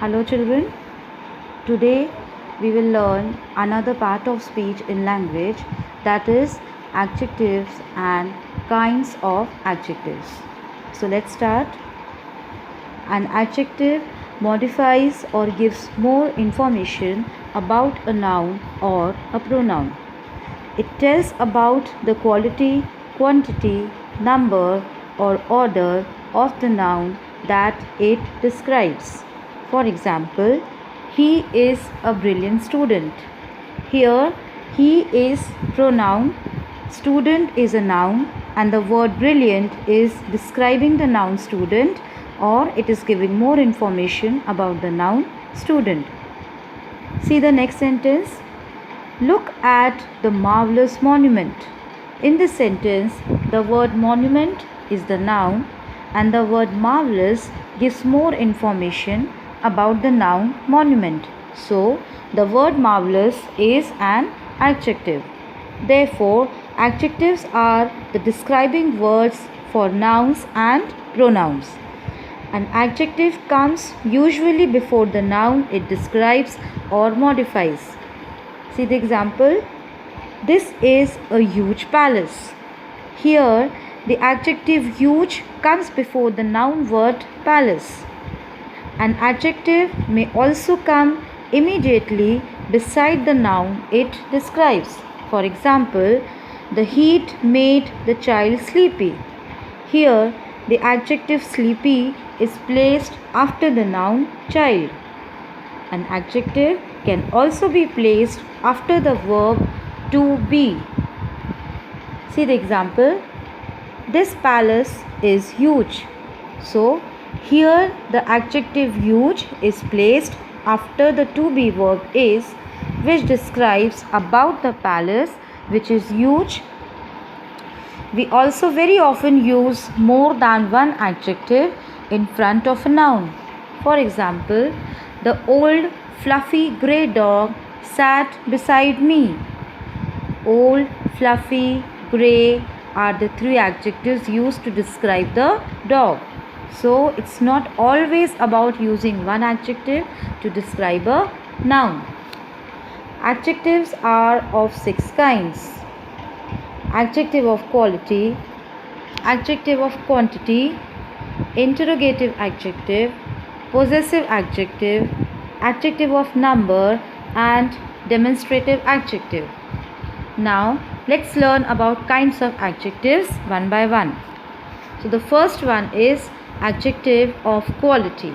Hello children, today we will learn another part of speech in language, that is adjectives and kinds of adjectives. So let's start. An adjective modifies or gives more information about a noun or a pronoun. It tells about the quality, quantity, number or order of the noun that it describes. For example, he is a brilliant student. Here, he is pronoun, student is a noun, and the word brilliant is describing the noun student, or it is giving more information about the noun student. See the next sentence. Look at the marvelous monument. In this sentence, the word monument is the noun and the word marvelous gives more information about the noun monument. So, the word marvelous is an adjective. Therefore, adjectives are the describing words for nouns and pronouns. An adjective comes usually before the noun it describes or modifies. See the example. This is a huge palace. Here, the adjective huge comes before the noun word palace. An adjective may also come immediately beside the noun it describes. For example, the heat made the child sleepy. Here, the adjective sleepy is placed after the noun child. An adjective can also be placed after the verb to be. See the example. This palace is huge. So, here the adjective huge is placed after the to be verb is, which describes about the palace which is huge. We also very often use more than one adjective in front of a noun. For example, the old fluffy grey dog sat beside me. Old, fluffy, grey are the three adjectives used to describe the dog. So, it's not always about using one adjective to describe a noun. Adjectives are of 6 kinds. Adjective of quality, adjective of quantity, interrogative adjective, possessive adjective, adjective of number, and demonstrative adjective. Now, let's learn about kinds of adjectives one by one. So, the first one is adjective of quality.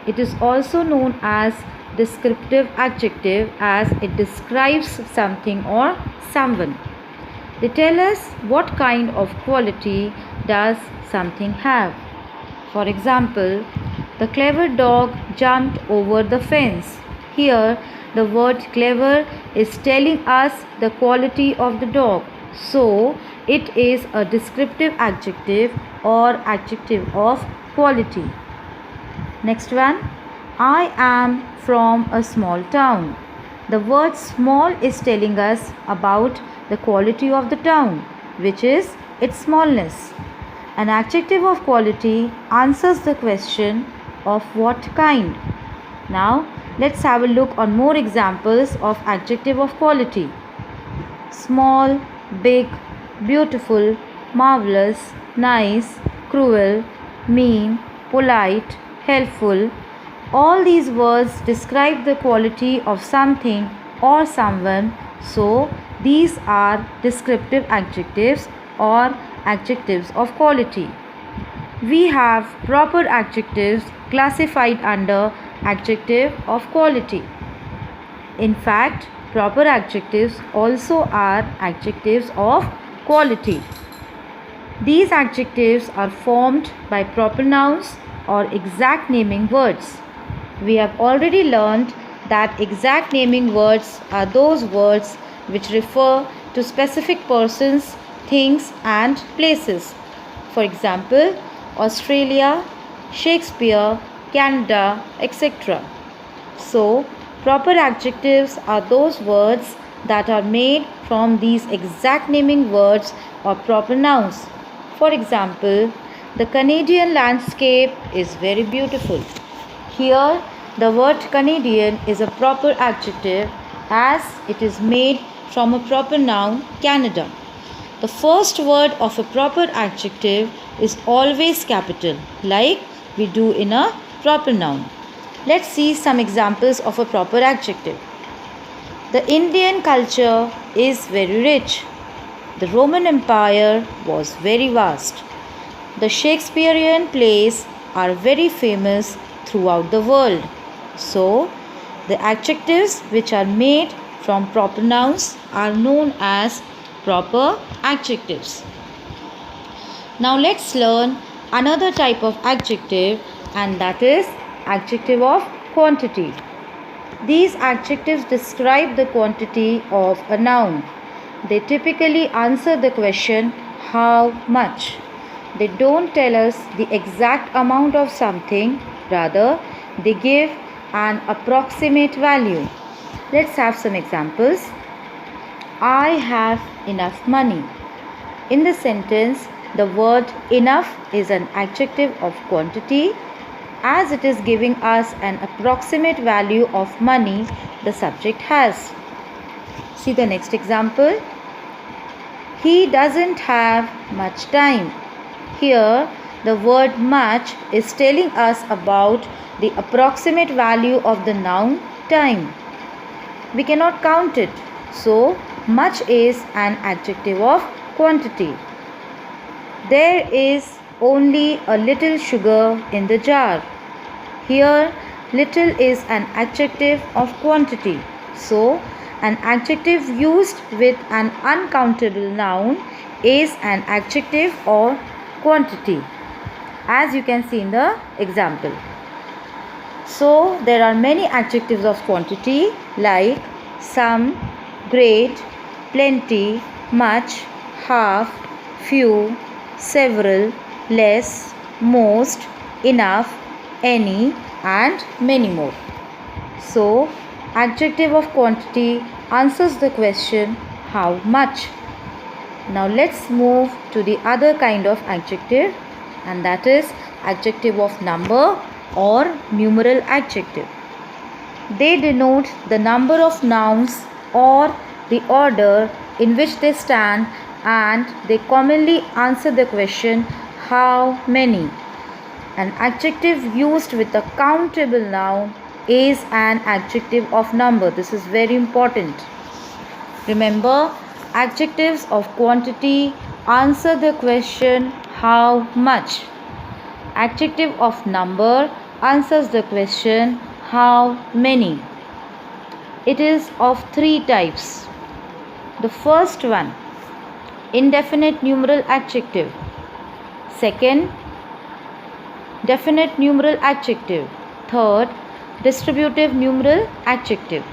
It is also known as descriptive adjective as it describes something or someone. They tell us what kind of quality does something have. For example, the clever dog jumped over the fence. Here, the word clever is telling us the quality of the dog. So, it is a descriptive adjective or adjective of quality. Next one. I am from a small town. The word small is telling us about the quality of the town, which is its smallness. An adjective of quality answers the question of what kind. Now, let's have a look on more examples of adjective of quality. Small, big, beautiful, marvelous, nice, cruel, mean, polite, helpful. All these words describe the quality of something or someone, so these are descriptive adjectives or adjectives of quality. We have proper adjectives classified under adjective of quality. In fact, proper adjectives also are adjectives of quality. These adjectives are formed by proper nouns or exact naming words. We have already learned that exact naming words are those words which refer to specific persons, things and places. For example, Australia, Shakespeare, Canada, etc. So, proper adjectives are those words that are made from these exact naming words or proper nouns. For example, the Canadian landscape is very beautiful. Here, The word Canadian is a proper adjective as it is made from a proper noun, Canada. The first word of a proper adjective is always capital, like we do in a proper noun. Let's see some examples of a proper adjective. The Indian culture is very rich. The Roman Empire was very vast. The Shakespearean plays are very famous throughout the world. So, the adjectives which are made from proper nouns are known as proper adjectives. Now let's learn another type of adjective, and that is adjective of quantity. These adjectives describe the quantity of a noun. They typically answer the question how much. They don't tell us the exact amount of something, rather they give an approximate value. Let's have some examples. I have enough money. In the sentence, the word enough is an adjective of quantity as it is giving us an approximate value of money the subject has. See the next example. He doesn't have much time. Here, the word much is telling us about the approximate value of the noun time. We cannot count it, so much is an adjective of quantity. There is only a little sugar in the jar. Here, little is an adjective of quantity. So, an adjective used with an uncountable noun is an adjective or quantity, as you can see in the example. So, there are many adjectives of quantity like some, great, plenty, much, half, few, several, less, most, enough, any, and many more. So, adjective of quantity answers the question how much. Now let's move to the other kind of adjective, and that is adjective of number or numeral adjective. They denote the number of nouns or the order in which they stand, and they commonly answer the question how many. An adjective used with a countable noun is an adjective of number. This is very important. Remember, adjectives of quantity answer the question how much. Adjective of number answers the question how many. It is of three types. The first one, indefinite numeral adjective. Second, definite numeral adjective. Third, distributive numeral adjective.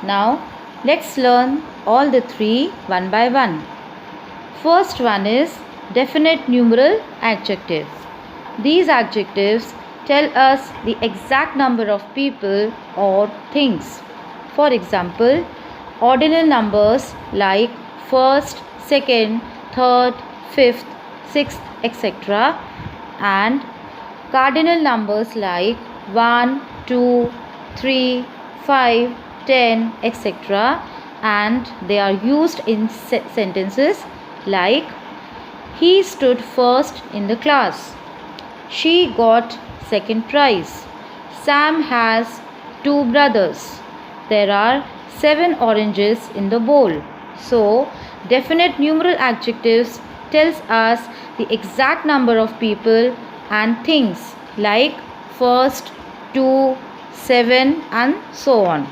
Now, let's learn all the three one by one. First one is definite numeral adjective. These adjectives tell us the exact number of people or things. For example, ordinal numbers like first, second, third, fifth, sixth, etc. and cardinal numbers like 1, 2, 3, 5, 10, etc. and they are used in sentences like he stood first in the class. She got second prize. Sam has 2 brothers. There are 7 oranges in the bowl. So, definite numeral adjectives tells us the exact number of people and things like first, 2, 7 and so on.